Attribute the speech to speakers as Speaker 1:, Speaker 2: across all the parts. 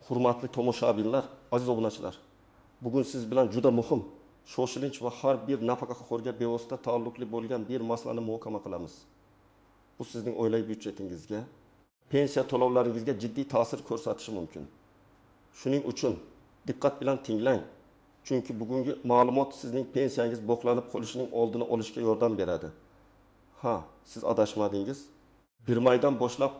Speaker 1: Hurmatli tomoshabinlar, aziz obunachilar. Bugun siz bilan juda muhim, shoshilinch va har bir nafaqaxo'rga bevosita taalluqli bo'lgan bir masalani muhokama qilamiz. Bu sizning oila byudjetingizga, pensiya to'lovlaringizga jiddiy ta'sir ko'rsatishi mumkin. Shuning uchun diqqat bilan tinglang. Chunki bugungi ma'lumot sizning pensiyangiz boklanib qolishining oldini olishga yordam beradi. Ha, siz adashmadingiz. 1 maydan boshlab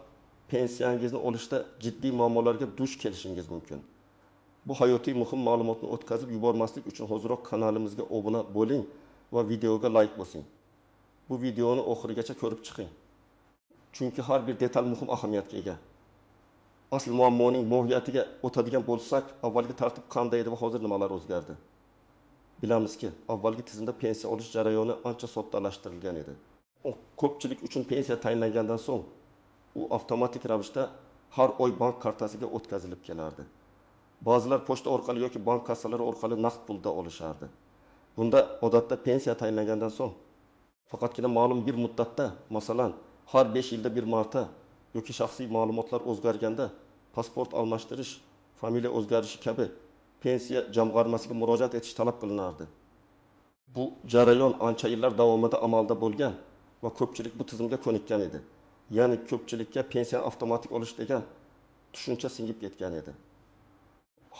Speaker 1: pensiyangizni olishda jiddiy muammolarga duch kelishingiz mumkin. Bu hayotiy muhim ma'lumotni o'tkazib yubormaslik uchun hozirroq kanalimizga obuna bo'ling va videoga like bosing. Bu videoni oxirigacha ko'rib chiqing. Chunki har bir detal muhim ahamiyatga ega. Asl muammoning mohiyatiga o'tadigan bo'lsak, avvalgi tartib qanday edi va hozir nimalar o'zgardi? Bilamizki, avvalgi tizimda pensiya olish jarayoni ancha soddalashtirilgan edi. Ko'pchilik uchun pensiya tayinlangandan so'ng u avtomatik ravishda har oy bank kartasiga o'tkazilib kelardi. Ba'zilar pochta orqali yoki bank kassalari orqali naqd pulda olishardi. Bunda odatda pensiya tayinlangandan so'ng faqatgina ma'lum bir muddatda, masalan, har 5 yilda bir marta yoki shaxsiy ma'lumotlar o'zgarganda pasport almashtirish, familiya o'zgarishi kabi pensiya jamg'armasiga murojaat etish talab qilinardi. Bu jarayon ancha yillar davomida amalda bo'lgan va ko'pchilik bu tizimga ko'nikkan edi. Ya'ni ko'pchilikka pensiya avtomatik olish degan tushuncha singib ketgan edi.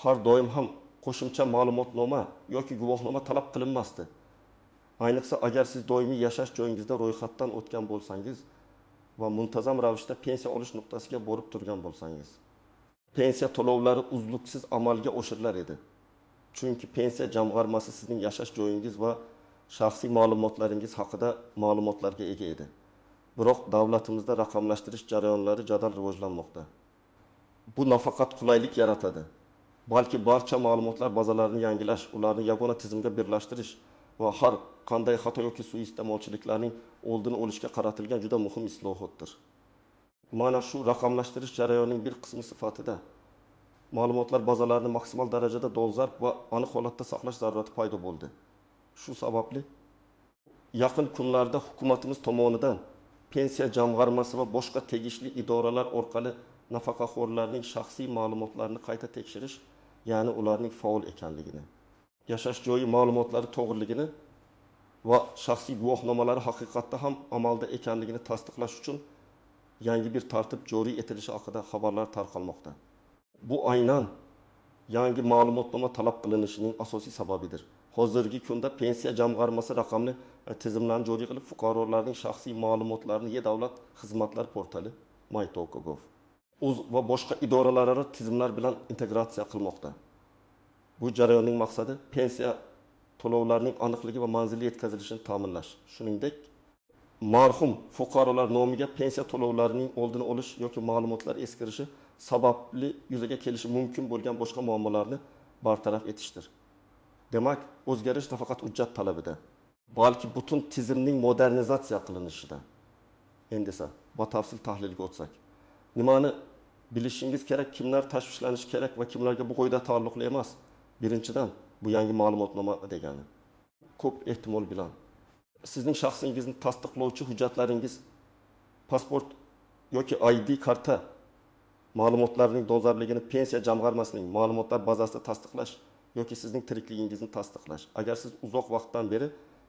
Speaker 1: Har doim ham qo'shimcha ma'lumotnoma yoki guvohnoma talab qilinmasdi. Ayniqsa agar siz doimiy yashash joyingizda ro'yxatdan o'tgan bo'lsangiz va muntazam ravishda pensiya olish nuqtasiga borib turgan bo'lsangiz. Pensiya to'lovlari uzluksiz amalga oshirilar edi. Chunki pensiya jamg'armasi sizning yashash joyingiz va shaxsiy ma'lumotlaringiz haqida ma'lumotlarga ega edi. Biroq davlatimizda raqamlashtirish jarayonlari jadal rivojlanmoqda. Bu nafaqat qulaylik yaratadi, balki barcha ma'lumotlar bazalarini yangilash, ularni yagona tizimga birlashtirish va har qanday xato yoki suiiste'molchiliklarning oldini olishga qaratilgan juda muhim islohotdir. Mana shu raqamlashtirish jarayonining bir qismi sifatida ma'lumotlar bazalarini maksimal darajada dolzarb va aniq holatda saqlash zarurati paydo bo'ldi. Shu sababli yaqin kunlarda hukumatimiz tomonidan pensiya jamg'armasi va boshqa tegishli idoralar orqali nafaqaxo'rlarning shaxsiy ma'lumotlarini qayta tekshirish, ya'ni ularning faol ekanligini, yashash joyi ma'lumotlari to'g'riligini va shaxsiy guvohnomalari haqiqatda ham amalda ekanligini tasdiqlash uchun yangi bir tartib joriy etilishi haqida xabarlar tarqalmoqda. Bu aynan yangi ma'lumotnoma talab qilinishining asosiy sababidir. Hozirgi kunda pensiya jamg'armasi raqamli tizimlarni joriy qilib, fuqarolarning shaxsiy ma'lumotlarini E-davlat xizmatlar portali myToka.gov va boshqa idoralararo tizimlar bilan integratsiya qilmoqda. Bu jarayonning maqsadi pensiya to'lovlarining aniqligi va manzilli yetkazilishini ta'minlash. Shuningdek, marhum fuqarolar nomiga pensiya to'lovlarining oldini olish yoki ma'lumotlar eskirishi sababli yuzaga kelishi mumkin bo'lgan boshqa muammolarni bartaraf etishdir. Demak, o'zgarish nafaqat hujjat talabida, balki butun tizimning modernizatsiya qilinishida. Endi esa batafsil tahlilga o'tsak, nimani bilishingiz kerak, kimlar tashvishlanishi kerak va kimlarga bu qo'yda taalluqli emas? Birinchidan, bu yangi ma'lumotnoma degani. Ko'p ehtimol bilan sizning shaxsingizni tasdiqlovchi hujjatlaringiz, pasport yoki ID karta ma'lumotlarining dolzarbligini pensiya jamg'armasining ma'lumotlar bazasida tasdiqlash yoki sizning tirikligingizni tasdiqlash. Agar siz uzoq vaqtdan beri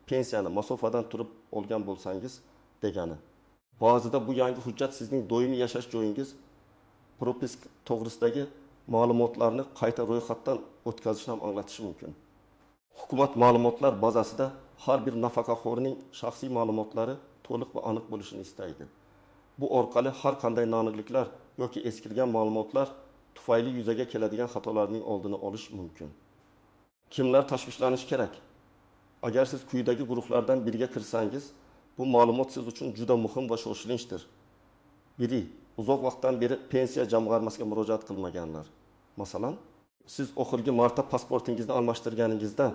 Speaker 1: pensiyani masofadan turib olgan bo'lsangiz degani. Ba'zida bu yangi hujjat sizning doimiy yashash joyingiz, propisk to'g'risidagi ma'lumotlarni qayta ro'yxatdan o'tkazishni ham anglatishi mumkin. Hukumat ma'lumotlar bazasida har bir nafaqaxo'rning shaxsiy ma'lumotlari to'liq va aniq bo'lishini istaydi. Bu orqali har qanday noaniqliklar yoki eskirgan ma'lumotlar tufayli yuzaga keladigan xatolarning oldini olish mumkin. Kimlar tashvishlanishi kerak? Agar siz quyidagi guruhlardan biriga kirsangiz, bu ma'lumot siz uchun juda muhim va shoshilinchdir. Biri, uzoq vaqtdan beri pensiya jamg'armasiga murojaat qilmaganlar. Masalan, siz oxirgi marta pasportingizni almashtirganingizdan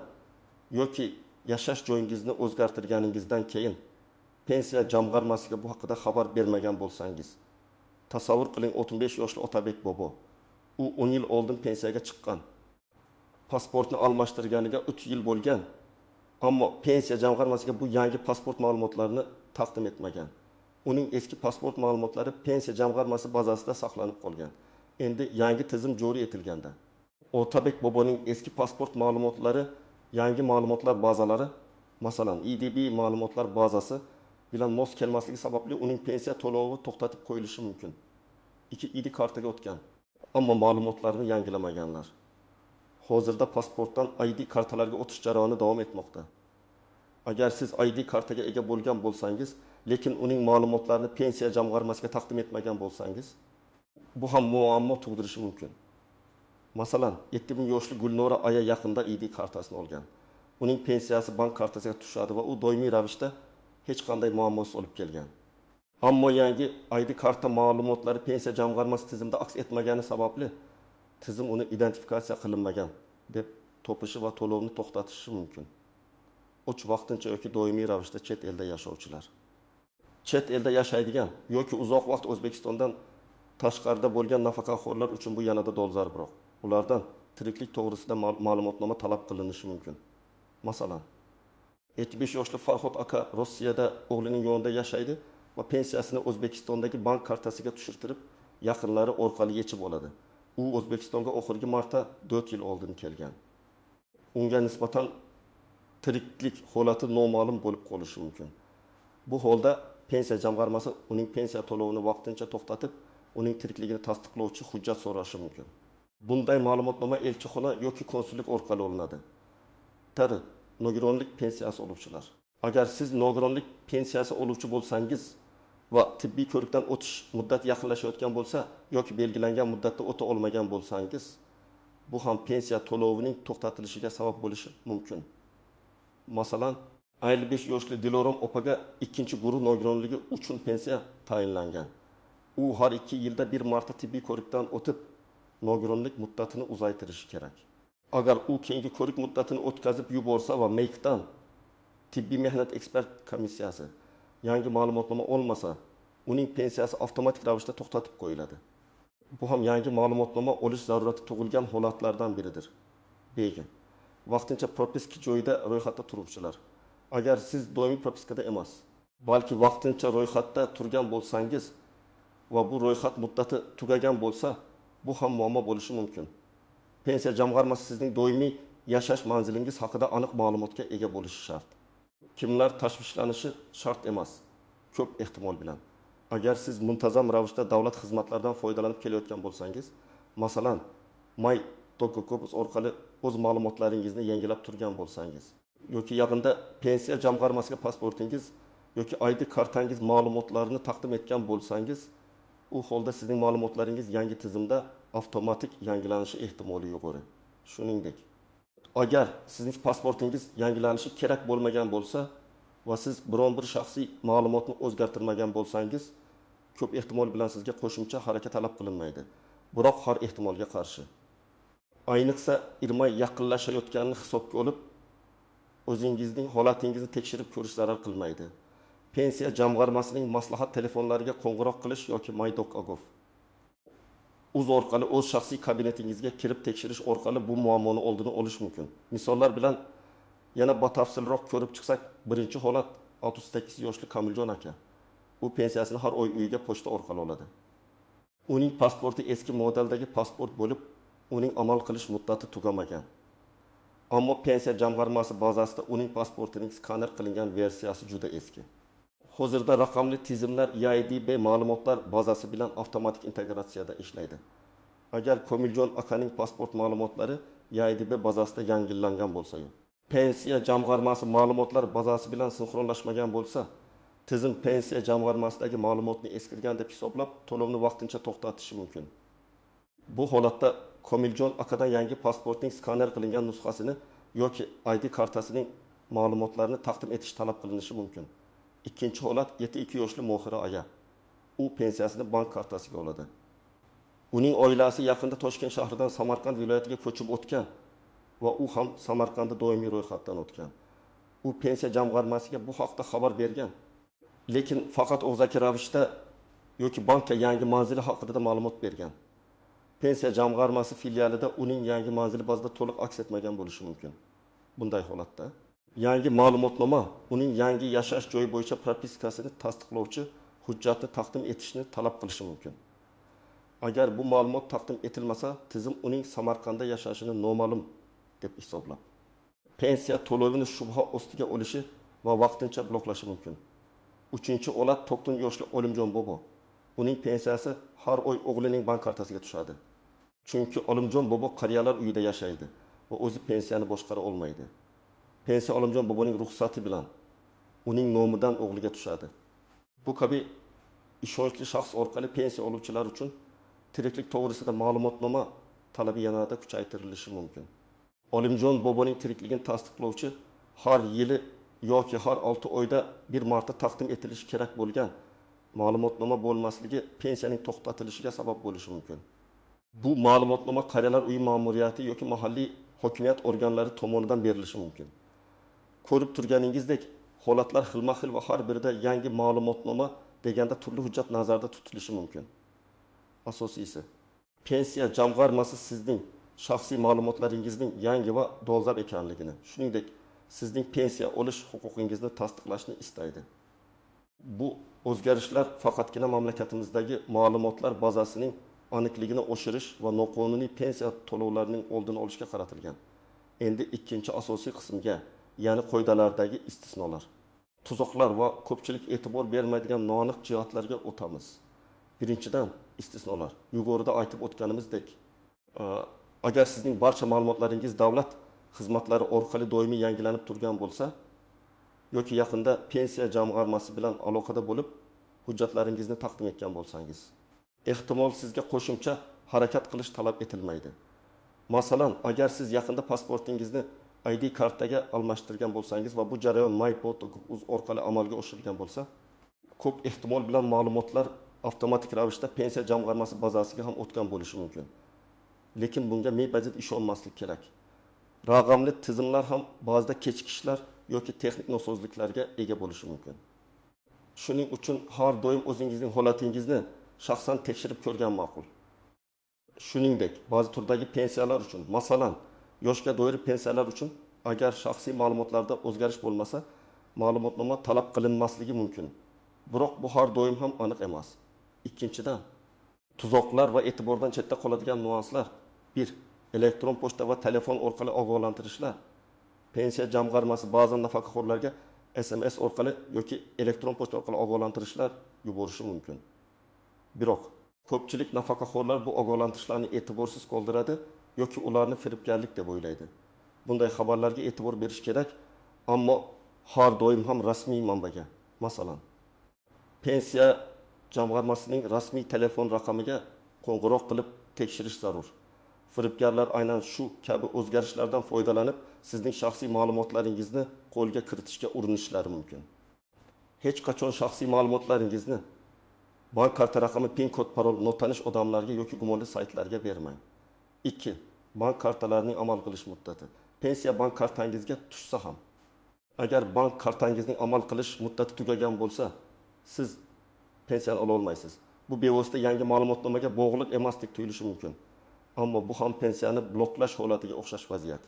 Speaker 1: yoki yashash joyingizni o'zgartirganingizdan keyin pensiya jamg'armasiga bu haqida xabar bermagan bo'lsangiz. Tasavvur qiling, 35 yoshli Otabek bobo. U 10 yil oldin pensiyaga chiqqan. Pasportni almashtirganiga 3 yil bo'lgan. Ammo pensiya jamg'armasiga bu yangi pasport ma'lumotlarini taqdim etmagan. Uning eski pasport ma'lumotlari pensiya jamg'armasi bazasida saqlanib qolgan. endi yangi tizim joriy etilganda Otabek boboning eski pasport ma'lumotlari, yangi ma'lumotlar bazalari, masalan, IDB ma'lumotlar bazasi bilan mos kelmasligi sababli uning pensiya to'lovi to'xtatib qo'yilishi mumkin. İki ID kartaga o'tgan, ammo ma'lumotlarni yangilamaganlar. Hozirda pasportdan ID kartalarga o'tish jarayoni davom etmoqda. Agar siz ID kartaga ega bo'lgan bo'lsangiz, lekin uning ma'lumotlarini pensiya jamg'armasiga taqdim etmagan bo'lsangiz, bu ham muammo tug'dirishi mumkin. Masalan, 7000 yoshli Gulnora Aya yaqinda ID kartasini olgan. Uning pensiyasi bank kartasiga tushadi va u doimiy ravishda hech qanday muammosiz olib kelgan. Ammo yangi ID karta ma'lumotlari pensiya jamg'armasi tizimida aks etmagani sababli tizim uni identifikatsiya qilinmagan deb topishi va to'lovni to'xtatishi mumkin. Uch vaqtincha yoki doimiy ravishda chet elda yashovchilar. Chet elda yashaydigan yoki uzoq vaqt O'zbekistondan tashqarida bo'lgan nafaqaxo'rlar uchun bu yanada dolzarbroq. Ulardan tiriklik to'g'risida ma'lumotnoma talab qilinishi mumkin. Masalan, 75 yoshli Farhod aka Rossiyada o'g'lining yonida yashaydi va pensiyasini O'zbekistondagi bank kartasiga tushirtirib, yaqinlari orqali yechib oladi. U O'zbekistonga oxirgi marta 4 yil oldin kelgan. Unga nisbatan tiriklik holati noma'lum bo'lib qolishi mumkin. Bu holda pensiya jamg'armasi uning pensiya to'lovini vaqtincha to'xtatib, uning tirikligini tasdiqlovchi hujjat so'rashi mumkin. Bunday ma'lumotnoma elchixona yoki konsullik orqali olinadi. Nogironlik pensiyasi oluvchilar. Agar siz nogironlik pensiyasi oluvchi bo'lsangiz va tibbiy ko'rikdan o'tish muddati yaqinlashayotgan bo'lsa yoki belgilangan muddatda o'ta olmagan bo'lsangiz, bu ham pensiya to'lovining to'xtatilishiga sabab bo'lishi mumkin. Masalan, 55 yoshli Dilorom opaga ikkinchi guruh nogironligi uchun pensiya tayinlangan. U har 2 yilda bir marta tibbiy ko'rikdan o'tib, nogironlik muddatini uzaytirishi kerak. Agar u keyingi ko'rik muddatini o'tkazib yuborsa va MEIKdan tibbiy mehnat ekspert komissiyasi yangi ma'lumotnoma olmasa, uning pensiyasi avtomatik ravishda to'xtatib qo'yiladi. Bu ham yangi ma'lumotnoma olish zarurati tug'ilgan holatlardan biridir. Begim, vaqtincha propiska joyida ro'yxatda turuvchilar. Agar siz doimiy propiskada emas, balki vaqtincha ro'yxatda turgan bo'lsangiz va bu ro'yxat muddati tugagan bo'lsa, bu ham muammo bo'lishi mumkin. Pensiya jamg'armasi sizning doimiy yashash manzilingiz haqida aniq ma'lumotga ega bo'lishi shart. Kimlar tashvishlanishi shart emas, ko'p ehtimol bilan. Agar siz muntazam ravishda davlat xizmatlaridan foydalanib kelayotgan bo'lsangiz, masalan, My.Gov orqali o'z ma'lumotlaringizni yangilab turgan bo'lsangiz, yoki yaqinda pensiya jamg'armasiga pasportingiz yoki ID kartangiz ma'lumotlarini taqdim etgan bo'lsangiz, u holda sizning ma'lumotlaringiz yangi tizimda avtomatik yangilanishi ehtimoli yuqori. Shuningdek, agar sizning pasportingiz yangilanishi kerak bo'lmagan bo'lsa va siz biron bir shaxsiy ma'lumotni o'zgartirmagan bo'lsangiz, ko'p ehtimol bilan sizga qo'shimcha harakat talab qilinmaydi. Biroq har ehtimolga qarshi. Ayniqsa irmay yaqinlashayotganini hisobga olib, o'zingizning holatingizni tekshirib ko'rish zarar qilmaydi. Pensiya jamg'armasining maslahat telefonlariga qo'ng'iroq qilish yoki My.Gov uz orqali o'z shaxsiy kabinetingizga kirib tekshirish orqali bu muammoni oldini olish mumkin. Misollar bilan yana batafsilroq ko'rib chiqsak, birinchi holat 68 yoshli Kamiljon aka. U pensiyasini har oy uyiga pochta orqali oladi. Uning pasporti eski modeldagi pasport bo'lib, uning amal qilish muddati tugamagan. Ammo pensiya jamg'armasi bazasida uning pasportining skaner qilingan versiyasi juda eski. Hozirda raqamli tizimlar EIDB ma'lumotlar bazasi bilan avtomatik integratsiyada ishlaydi. Agar Komiljon akaning pasport ma'lumotlari EIDB bazasida yangilangan bo'lsa, pensiya jamg'armasi ma'lumotlar bazasi bilan sinxronlashmagan bo'lsa, tizim pensiya jamg'armasidagi ma'lumotni eskirgan deb hisoblab, to'lovni vaqtincha to'xtatishi mumkin. Bu holatda Komiljon akadan yangi pasportning skaner qilingan nusxasini yoki ID kartasining ma'lumotlarini taqdim etish talab qilinishi mumkin. Ikkinchi holat 72 yoshli Mohira aya. U pensiyasini bank kartasiga oladi. Uning oilasi yaqinda Toshkent shahridan Samarqand viloyatiga ko'chib o'tgan va u ham Samarqandda doimiy ro'yxatdan o'tgan. U pensiya jamg'armasiga bu haqda xabar bergan, lekin faqat og'zaki ravishda yoki bankka yangi manzili haqida ma'lumot bergan. Pensiya jamg'armasi filialida uning yangi manzili bazada to'liq aks etmagan bo'lishi mumkin. Bunday holatda yangi ma'lumotnoma uning yangi yashash joyi bo'yicha propiskasini tasdiqlovchi hujjatni taqdim etishni talab qilishi mumkin. Agar bu ma'lumot taqdim etilmasa, tizim uning Samarqandda yashashini noma'lum deb hisoblab, pensiya to'lovini shubha ostiga olishi va vaqtincha bloklashi mumkin. 3-o'lat 90 yoshli Olimjon bobo. Uning pensiyasi har oy o'g'lining bank kartasiga tushadi. Chunki Olimjon bobo qariyalar uyida yashaydi va o'zi pensiyani boshqara olmaydi. Pensiya Olimjon boboning ruxsati bilan uning nomidan o'g'liga tushadi. Bu kabi ishonchli shaxs orqali pensiya oluvchilar uchun tiriklik to'g'risida ma'lumotnoma talabi yanada kuchaytirilishi mumkin. Olimjon boboning tirikligini tasdiqlovchi har yili yoki har 6 oyda bir marta taqdim etilishi kerak bo'lgan ma'lumotnoma bo'lmasligi pensiyaning to'xtatilishiga sabab bo'lishi mumkin. Bu ma'lumotnoma qariyalar uyi ma'muriyati yoki mahalliy hokimiyat organlari tomonidan berilishi mumkin. Ko'rib turganingizdek, holatlar xilma-xil va har birida yangi ma'lumotnoma deganda turli hujjat nazarda tutilishi mumkin. Asosiysi, pensiya jamg'armasi sizning shaxsiy ma'lumotlaringizning yangi va dolzarb ekanligini, shuningdek, sizning pensiya olish huquqingizni tasdiqlashni istaydi. Bu o'zgarishlar faqatgina mamlakatimizdagi ma'lumotlar bazasining aniqligini oshirish va noqonuniy pensiya to'lovlarining oldini olishga qaratilgan. Endi ikkinchi asosiy qismga, ya'ni qoidalardagi istisnolar, tuzoqlar va ko'pchilik e'tibor bermaydigan noaniq jihatlarga o'tamiz. Birinchidan, istisnolar. Yuqorida aytib o'tganimizdek, agar sizning barcha ma'lumotlaringiz davlat xizmatlari orqali doimiy yangilanib turgan bo'lsa, yoki yaqinda pensiya jamg'armasi bilan aloqada bo'lib, hujjatlaringizni taqdim etgan bo'lsangiz, ehtimol sizga qo'shimcha harakat qilish talab etilmaydi. Masalan, agar siz yaqinda pasportingizni ID kartaga almashtirgan bo'lsangiz va bu jarayon MyPost.uz orqali amalga oshirilgan bo'lsa, ko'p ehtimol bilan ma'lumotlar avtomatik ravishda pensiya jamg'armasi bazasiga ham o'tgan bo'lishi mumkin. Lekin bunga bepazit ishonmaslik kerak. Raqamli tizimlar ham ba'zida kechikishlar yoki texnik nosozliklarga ega bo'lishi mumkin. Shuning uchun har doim o'zingizning holatingizni shaxsan tekshirib ko'rgan ma'qul. Shuningdek, ba'zi turdagi pensiyalar uchun, masalan, yoshga doir pensiyalar uchun agar shaxsiy ma'lumotlarda o'zgarish bo'lmasa, ma'lumotnoma talab qilinmasligi mumkin. Biroq bu har doim ham aniq emas. Ikkinchidan, tuzoqlar va e'tibordan chetda qoladigan nuanslar. 1. Elektron pochta va telefon orqali ogohlantirishlar. Pensiya jamg'armasi ba'zan nafaqaxo'rlarga SMS orqali yoki elektron pochta orqali ogohlantirishlar yuborishi mumkin. Biroq ko'pchilik nafaqaxo'rlar bu ogohlantirishlarni e'tiborsiz qoldiradi yoki ularni firibgarlik deb o'ylaydi. Bunday xabarlarga e'tibor berish kerak, ammo har doim ham rasmiy manbaga, masalan, pensiya jamg'armasining rasmiy telefon raqamiga qo'ng'iroq qilib tekshirish zarur. Firibgarlar aynan shu kabi o'zgarishlardan foydalanib, sizning shaxsiy ma'lumotlaringizni qo'lga kiritishga urinishlari mumkin. Hech qachon shaxsiy ma'lumotlaringizni bank karta raqami, PIN kod, parol notanish odamlarga yoki gumonli saytlarga bermang. 2. Bank kartalarining amal qilish muddati. Pensiya bank kartangizga tushsa ham, agar bank kartangizning amal qilish muddati tugagan bo'lsa, siz pensiyani ola olmaysiz. Bu bevosita yangi ma'lumotnomaga bog'liq emasdek tuyulishi mumkin. Ammo bu ham pensiyani bloklash holatiga o'xshash vaziyat.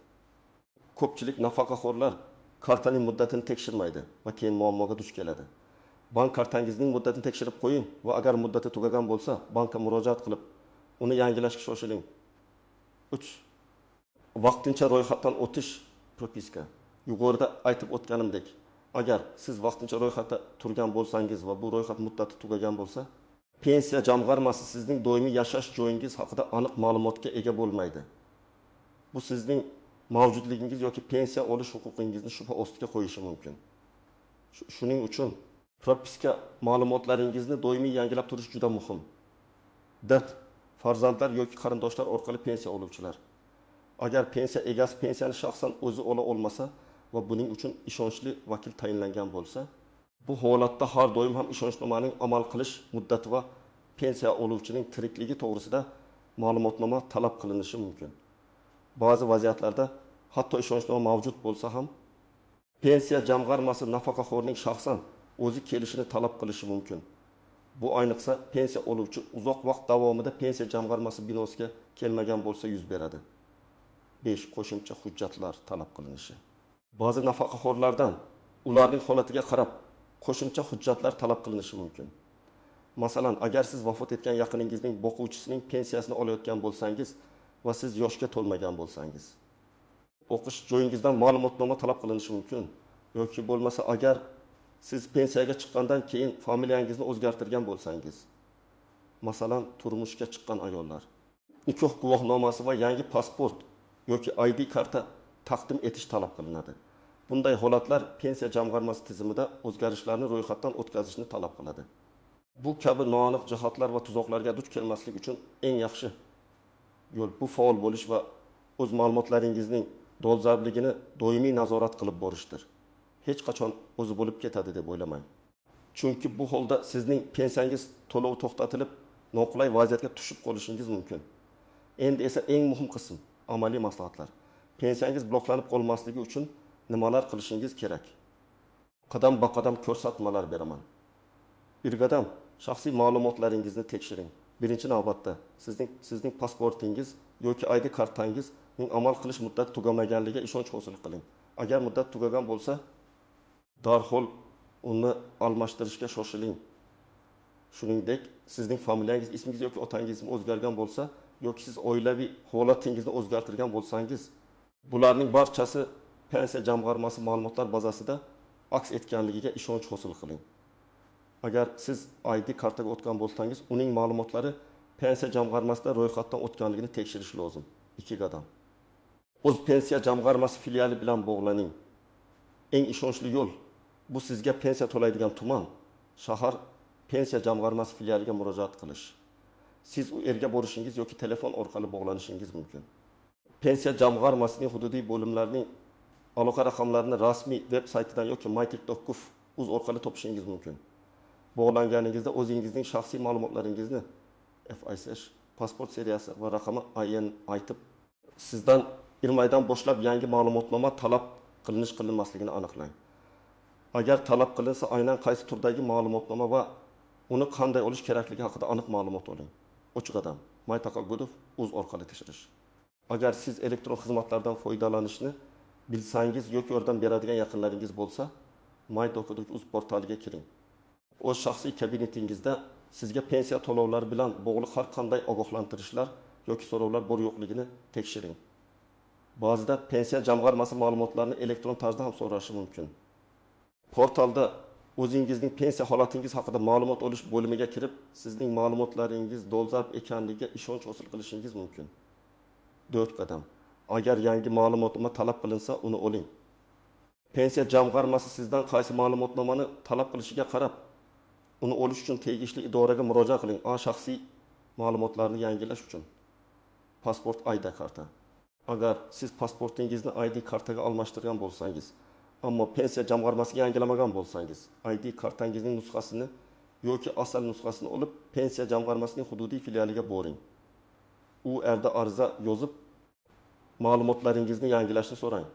Speaker 1: Ko'pchilik nafaqaxo'rlar kartaning muddatini tekshirmaydi va keyin muammoga duch keladi. Bank kartangizning muddatini tekshirib qo'ying va agar muddati tugagan bo'lsa, bankka murojaat qilib, uni yangilashga shoshiling. 3. Vaqtincha ro'yxatdan o'tish propiska. Yuqorida aytib o'tganimdek, agar siz vaqtincha ro'yxatda turgan bo'lsangiz va bu ro'yxat muddati tugagan bo'lsa, pensiya jamg'armasi sizning doimiy yashash joyingiz haqida aniq ma'lumotga ega bo'lmaydi. Bu sizning mavjudligingiz yoki pensiya olish huquqingizni shubha ostiga qo'yishi mumkin. Shuning uchun propiska ma'lumotlaringizni doimiy yangilab turish juda muhim. Farzandlar yoki qarindoshlar orqali pensiya oluvchilar. Agar pensiya egasi pensiyani shaxsan o'zi ola olmasa va buning uchun ishonchli vakil tayinlangan bo'lsa, bu holatda har doim ham ishonchnomaning amal qilish muddati va pensiya oluvchining tirikligi to'g'risida ma'lumotnoma talab qilinishi mumkin. Ba'zi vaziyatlarda hatto ishonchnoma mavjud bo'lsa ham, pensiya jamg'armasi nafaqaxo'rning shaxsan o'zi kelishini talab qilishi mumkin. Bu ayniqsa pensiya oluvchi uzoq vaqt davomida pensiya jamg'armasi binosiga kelmagan bo'lsa yuz beradi. 5. Qo'shimcha hujjatlar talab qilinishi. Ba'zi nafaqaxo'rlardan ularning holatiga qarab qo'shimcha hujjatlar talab qilinishi mumkin. Masalan, agar siz vafot etgan yaqiningizning boquvchisining pensiyasini olayotgan bo'lsangiz va siz yoshga to'lmagan bo'lsangiz, o'qish joyingizdan ma'lumotnoma talab qilinishi mumkin. Yoki bo'lmasa agar siz pensiyaga chiqqandan keyin familiyangizni o'zgartirgan bo'lsangiz, masalan, turmushga chiqqan ayollar, nikoh guvohnomasi va yangi pasport yoki ID karta taqdim etish talab qilinadi. Bunday holatlar pensiya jamg'armasi tizimida o'zgarishlarni ro'yxatdan o'tkazishni talab qiladi. Bu kabi noaniq jihatlar va tuzoqlarga duch kelmaslik uchun eng yaxshi yo'l bu faol bo'lish va o'z ma'lumotlaringizning dolzarbligini doimiy nazorat qilib borishdir. Hech qachon o'zi bo'lib ketadi deb o'ylamang. Chunki bu holda sizning pensiyangiz to'lovi to'xtatilib, noqulay vaziyatga tushib qolishingiz mumkin. Endi esa eng muhim qism, amaliy maslahatlar. Pensiyangiz bloklanib qolmasligi uchun nimalar qilishingiz kerak? Qadam-baqadam ko'rsatmalar beraman. Birgadam shaxsiy ma'lumotlaringizni tekshiring. Birinchi navbatda sizning pasportingiz yoki ID kartangizning amal qilish muddati tugamaganligiga ishonch hosil qiling. Agar muddat tugagan bo'lsa, darhol uni almashtirishga shoshiling. Shuningdek, sizning familiyangiz, ismingiz yoki otangiz o'zgargan bo'lsa, yoki siz oilaviy holatingizni o'zgartirgan bo'lsangiz, bularning barchasi pensiya jamg'armasi ma'lumotlar bazasida aks etganligiga ishonch hosil qiling. Agar siz ID kartaga o'tgan bo'lsangiz, uning ma'lumotlari pensiya jamg'armasida ro'yxatdan o'tganligini tekshirish lozim. 2 qadam. O'z pensiya jamg'armasi filiali bilan bog'laning. Eng ishonchli yo'l bu sizga pensiya to'laydigan tuman, shahar pensiya jamg'armasi filialiga murojaat qilish. Siz u yerga borishingiz yoki telefon orqali bog'lanishingiz mumkin. Pensiya jamg'armasining hududiy bo'limlarining aloqa raqamlarini rasmiy veb saytidan yoki mytik.gov uz orqali topishingiz mumkin. Bog'langaningizda o'zingizning shaxsiy ma'lumotlaringizni FISH, pasport seriyasi va raqami IN aytib, sizdan 1 maydan boshlab yangi ma'lumotnoma talab qilinmasligini aniqlang. Agar talab qilinsa, aynan qaysi turdagi ma'lumotnoma va uni qanday olish kerakligi haqida aniq ma'lumot oling. 3 qadam. mytaqagudov uz orqali tekshirish. Agar siz elektron xizmatlardan foydalanishni bilsangiz yoki yordam beradigan yaqinlaringiz bo'lsa, mytaqagudov portaliga kiring. O'z shaxsiy kabinetingizda sizga pensiya to'lovlari bilan bog'liq har qanday ogohlantirishlar yoki so'rovlar bor yo'qligini tekshiring. Ba'zida pensiya jamg'armasi ma'lumotlarini elektron tarzda ham so'rashi mumkin. Portalda o'zingizning pensiya holatingiz haqida ma'lumot olish bo'limiga kirib, sizning ma'lumotlaringiz dolzarb ekanligiga ishonch hosil qilishingiz mumkin. 4 qadam. Agar yangi ma'lumotnoma talab qilinsa, uni oling. Pensiya jamg'armasi sizdan qaysi ma'lumotnomani talab qilishiga qarab, uni olish uchun tegishli idoraga murojaat qiling. Shaxsiy ma'lumotlarni yangilash uchun pasport ID karta. Agar siz pasportingizni ID kartaga almashtirgan bo'lsangiz, ammo pensiya jamg'armasiga yangilamagan bo'lsangiz, ID kartangizning nusxasini yoki asl nusxasini olib, pensiya jamg'armasining hududiy filialiga boring. U yerda ariza yozib, ma'lumotlaringizni yangilashni so'rang.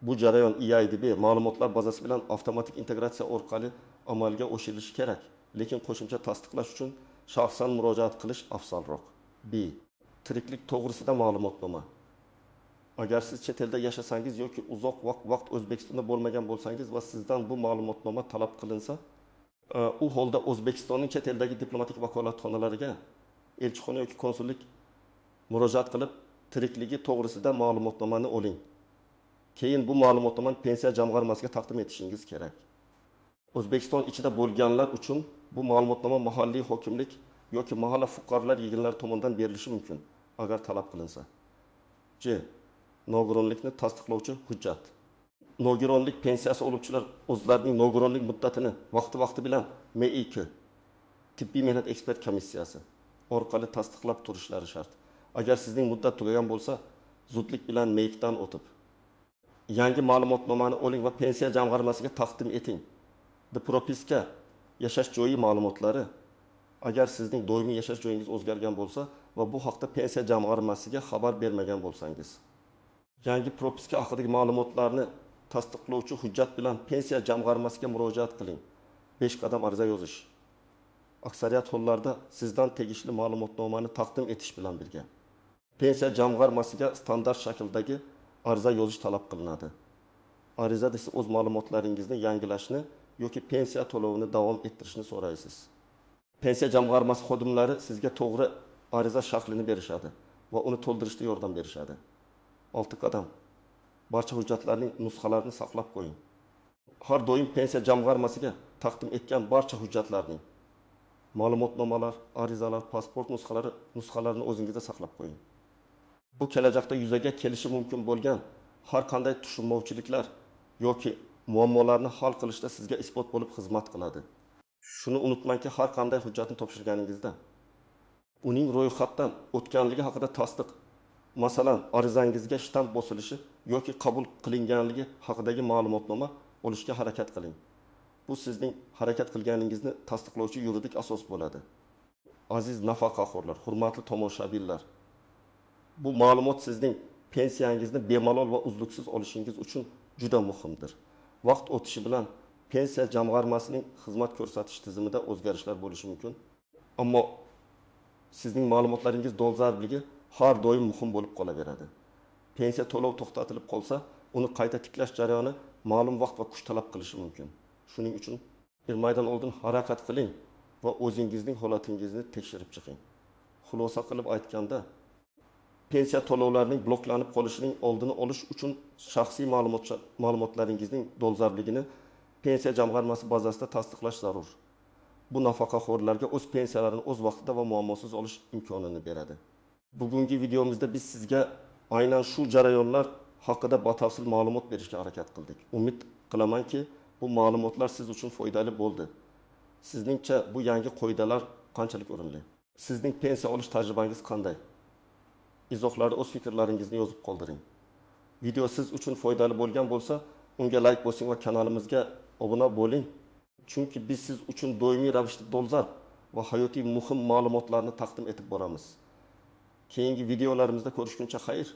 Speaker 1: Bu jarayon EIDB ma'lumotlar bazasi bilan avtomatik integratsiya orqali amalga oshirilishi kerak, lekin qo'shimcha tasdiqlash uchun shaxsan murojaat qilish afzalroq. B. Tiriklik to'g'risida ma'lumotnoma. Agar siz chet elda yashasangiz yoki uzoq vaqt O'zbekistonda bo'lmagan bo'lsangiz va sizdan bu ma'lumotnoma talab qilinsa, u holda O'zbekistonning chet eldagi diplomatik vakolatxonalariga, elchixona yoki konsullik murojaat qilib, tirikligi to'g'risida ma'lumotnomani oling. Keyin bu ma'lumotnomani pensiya jamg'armasiga taqdim etishingiz kerak. O'zbekiston ichida bo'lganlar uchun bu ma'lumotnoma mahalliy hokimlik yoki mahalla fuqarolar yig'inlari tomonidan berilishi mumkin, agar talab qilinsa. C. Nogironlikni tasdiqlovchi hujjat. Nogironlik pensiyasi oluvchilar o'zlarining nogironlik muddatini vaqti bilan MEIK, tibbiy mehnat ekspert komissiyasi orqali tasdiqlab turishlari shart. Agar sizning muddat tugagan bo'lsa, zudlik bilan MEIKdan o'tib yangi ma'lumotnomani oling va pensiya jamg'armasiga taqdim eting. Propiska, yashash joyi ma'lumotlari. Agar sizning doimiy yashash joyingiz o'zgargan bo'lsa va bu haqda pensiya jamg'armasiga xabar bermagan bo'lsangiz, yangi propiska haqidagi ma'lumotlarni tasdiqlovchi hujjat bilan pensiya jamg'armasiga murojaat qiling. 5 qadam ariza yozish. Aksariyat hollarda sizdan tegishli ma'lumotnomani taqdim etish bilan birga pensiya jamg'armasiga standart shakldagi ariza yozish talab qilinadi. Arizada siz o'z ma'lumotlaringizni yangilashni yoki pensiya to'lovini davom ettirishni so'raysiz. Pensiya jamg'armasi xodimlari sizga to'g'ri ariza shaklini berishadi va uni to'ldirishda yordam berishadi. 6 qadam. Barcha hujjatlarning nusxalarini saqlab qo'ying. Har doim pensiya jamg'armasiga taqdim etgan barcha hujjatlarning ma'lumotnomalar, arizalar, pasport nusxalarini o'zingizda saqlab qo'ying. Bu kelajakda yuzaga kelishi mumkin bo'lgan har qanday tushunmovchiliklar yoki muammolarni hal qilishda sizga isbot bo'lib xizmat qiladi. Shuni unutmangki, har qanday hujjatni topshirganingizda uning ro'yxatdan o'tganligi haqida tasdiq, masalan, arizangizga shtamp bosilishi yoki qabul qilinganligi haqidagi ma'lumotnoma olishga harakat qiling. Bu sizning harakat qilganingizni tasdiqlovchi yuridik asos bo'ladi. Aziz nafaqaxo'rlar, hurmatli tomoshabinlar, bu ma'lumot sizning pensiyangizni bemalol va uzluksiz olishingiz uchun juda muhimdir. Vaqt o'tishi bilan pensiya jamg'armasining xizmat ko'rsatish tizimida o'zgarishlar bo'lishi mumkin. Ammo sizning ma'lumotlaringiz dolzarbligi har doim muhim bo'lib qolaveradi. Pensiya to'lov to'xtatilib qolsa, uni qayta tiklash jarayoni ma'lum vaqt va kuch talab qilishi mumkin. Shuning uchun irmaydan oldin harakat qiling va o'zingizning holatingizni tekshirib chiqing. Xulosa qilib aytganda, pensiya to'lovlarining bloklanib qolishining oldini olish uchun shaxsiy ma'lumotlaringizning dolzarbligini pensiya jamg'armasi bazasida tasdiqlash zarur. Bu nafaqaxo'rlarga o'z pensiyalarini o'z vaqtida va muammosiz olish imkonini beradi. Bugungi videomizda biz sizga aynan shu jarayonlar haqida batafsil ma'lumot berishga harakat qildik. Umid qilamanki, bu ma'lumotlar siz uchun foydali bo'ldi. Sizningcha bu yangi qoidalar qanchalik o'rinli? Sizning pensiya olish tajribangiz qanday? Izohlarda o'z fikrlaringizni yozib qoldiring. Video siz uchun foydali bo'lgan bo'lsa, unga like bosing va kanalimizga obuna bo'ling. Chunki biz siz uchun doimiy ravishda dolzarb va hayotiy muhim ma'lumotlarni taqdim etib boramiz. Keyingi videolarimizda ko'rishguncha xayr.